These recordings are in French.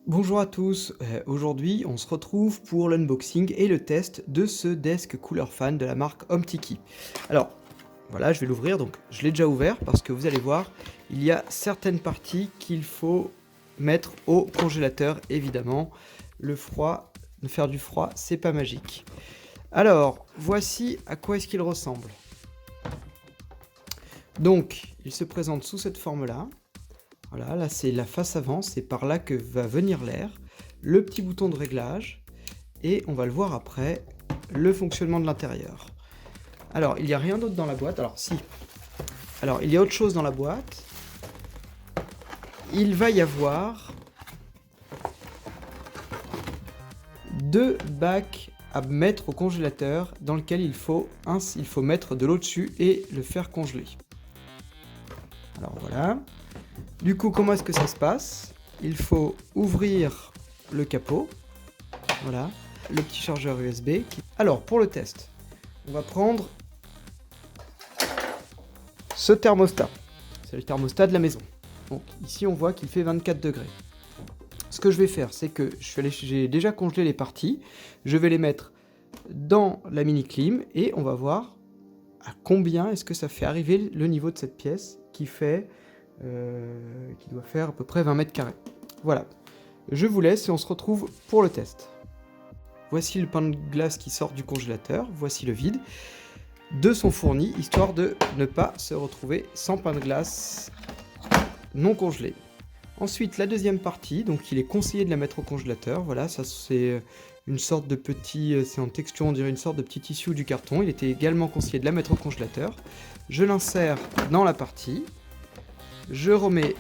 Bonjour à tous, aujourd'hui on se retrouve pour l'unboxing et le test de ce desk Cooler Fan de la marque Omtiki. Alors voilà, je vais l'ouvrir, donc je l'ai déjà ouvert parce que vous allez voir, il y a certaines parties qu'il faut mettre au congélateur évidemment. Le froid, faire du froid, c'est pas magique. Alors, voici à quoi est-ce qu'il ressemble. Donc, il se présente sous cette forme-là. Voilà, là c'est la face avant, c'est par là que va venir l'air. Le petit bouton de réglage, et on va le voir après, le fonctionnement de l'intérieur. Alors, il n'y a rien d'autre dans la boîte, alors si. Alors, il y a autre chose dans la boîte. Il va y avoir deux bacs à mettre au congélateur dans lequel il faut mettre de l'eau dessus et le faire congeler. Alors voilà. Du coup, comment est-ce que ça se passe? Il faut ouvrir le capot. Voilà, le petit chargeur USB. Alors, pour le test, on va prendre ce thermostat. C'est le thermostat de la maison. Donc, ici, on voit qu'il fait 24 degrés. Ce que je vais faire, c'est que j'ai déjà congelé les parties. Je vais les mettre dans la mini clim et on va voir à combien est-ce que ça fait arriver le niveau de cette pièce qui doit faire à peu près 20 mètres carrés. Voilà. Je vous laisse et on se retrouve pour le test. Voici le pain de glace qui sort du congélateur, voici le vide. Deux sont fournis, histoire de ne pas se retrouver sans pain de glace non congelé. Ensuite, la deuxième partie, donc il est conseillé de la mettre au congélateur. Voilà, ça c'est une sorte de petit, c'est en texture, on dirait une sorte de petit tissu ou du carton. Il était également conseillé de la mettre au congélateur. Je l'insère dans la partie. Je remets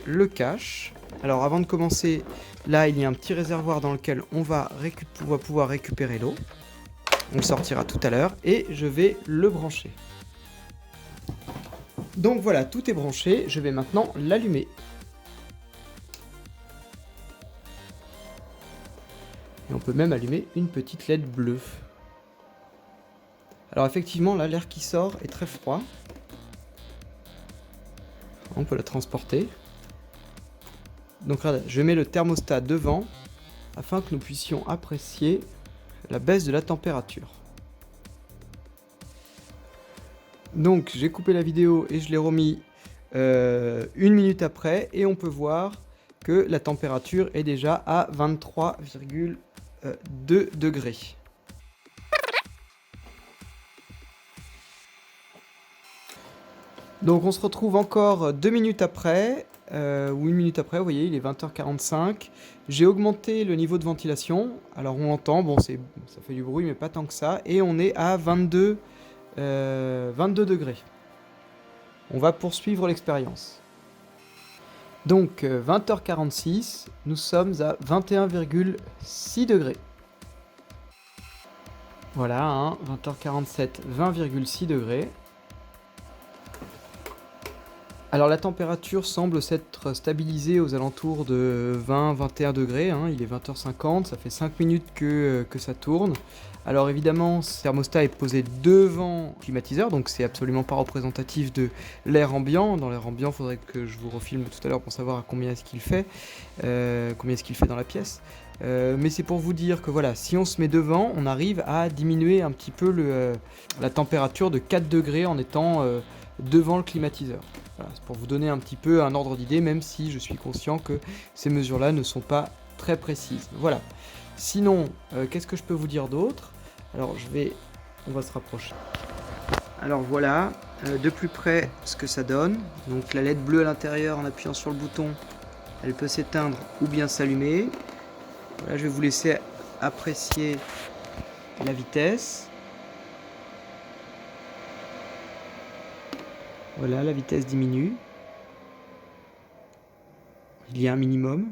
le cache. Alors avant de commencer, là il y a un petit réservoir dans lequel on va pouvoir récupérer l'eau. On le sortira tout à l'heure et je vais le brancher. Donc voilà, tout est branché, je vais maintenant l'allumer. Et on peut même allumer une petite LED bleue. Alors effectivement, là l'air qui sort est très froid. On peut la transporter. Donc regardez, je mets le thermostat devant afin que nous puissions apprécier la baisse de la température. Donc j'ai coupé la vidéo et je l'ai remis une minute après et on peut voir que la température est déjà à 23,2 degrés. Donc on se retrouve encore 2 minutes après, ou une minute après, vous voyez, il est 20h45. J'ai augmenté le niveau de ventilation, alors on entend, bon ça fait du bruit mais pas tant que ça, et on est à 22 degrés. On va poursuivre l'expérience. Donc 20h46, nous sommes à 21,6 degrés. Voilà, hein, 20h47, 20,6 degrés. Alors la température semble s'être stabilisée aux alentours de 20-21 degrés, hein. Il est 20h50, ça fait 5 minutes que ça tourne. Alors évidemment, ce thermostat est posé devant le climatiseur, donc c'est absolument pas représentatif de l'air ambiant. Dans l'air ambiant, il faudrait que je vous refilme tout à l'heure pour savoir à combien est-ce qu'il fait, dans la pièce. Mais c'est pour vous dire que voilà, si on se met devant, on arrive à diminuer un petit peu la température de 4 degrés en étant devant le climatiseur. Voilà, c'est pour vous donner un petit peu un ordre d'idée, même si je suis conscient que ces mesures-là ne sont pas très précises. Voilà. Sinon, qu'est-ce que je peux vous dire d'autre? Alors, on va se rapprocher. Alors voilà, de plus près, ce que ça donne. Donc la LED bleue à l'intérieur, en appuyant sur le bouton, elle peut s'éteindre ou bien s'allumer. Voilà, je vais vous laisser apprécier la vitesse. Voilà, la vitesse diminue. Il y a un minimum.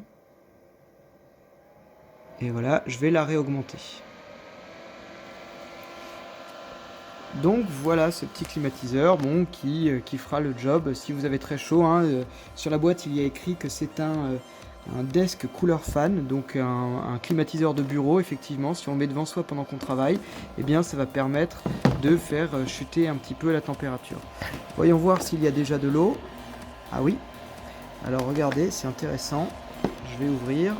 Et voilà, je vais la réaugmenter. Donc voilà ce petit climatiseur qui fera le job si vous avez très chaud, hein. Sur la boîte, il y a écrit que c'est un desk cooler fan, donc un climatiseur de bureau. Effectivement, si on le met devant soi pendant qu'on travaille, eh bien ça va permettre de faire chuter un petit peu la température. Voyons voir s'il y a déjà de l'eau. Ah oui. Alors regardez, c'est intéressant. Je vais ouvrir.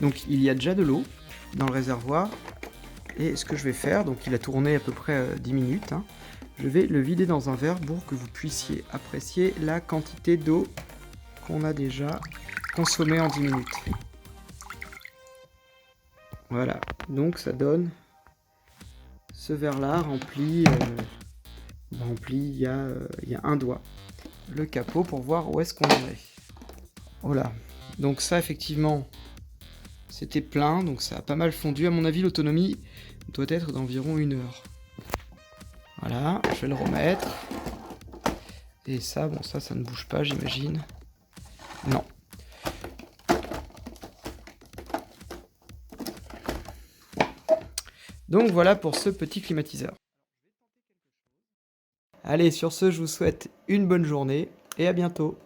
Donc il y a déjà de l'eau dans le réservoir. Et ce que je vais faire, donc il a tourné à peu près 10 minutes, hein, je vais le vider dans un verre pour que vous puissiez apprécier la quantité d'eau qu'on a déjà consommée en 10 minutes. Voilà, donc ça donne ce verre-là rempli, il y a un doigt. Le capot pour voir où est-ce qu'on en est. Voilà, donc ça effectivement, c'était plein, donc ça a pas mal fondu. À mon avis, l'autonomie doit être d'environ 1 heure. Voilà, je vais le remettre. Et ça, bon, ça ne bouge pas, j'imagine. Non. Donc voilà pour ce petit climatiseur. Allez, sur ce, je vous souhaite une bonne journée et à bientôt.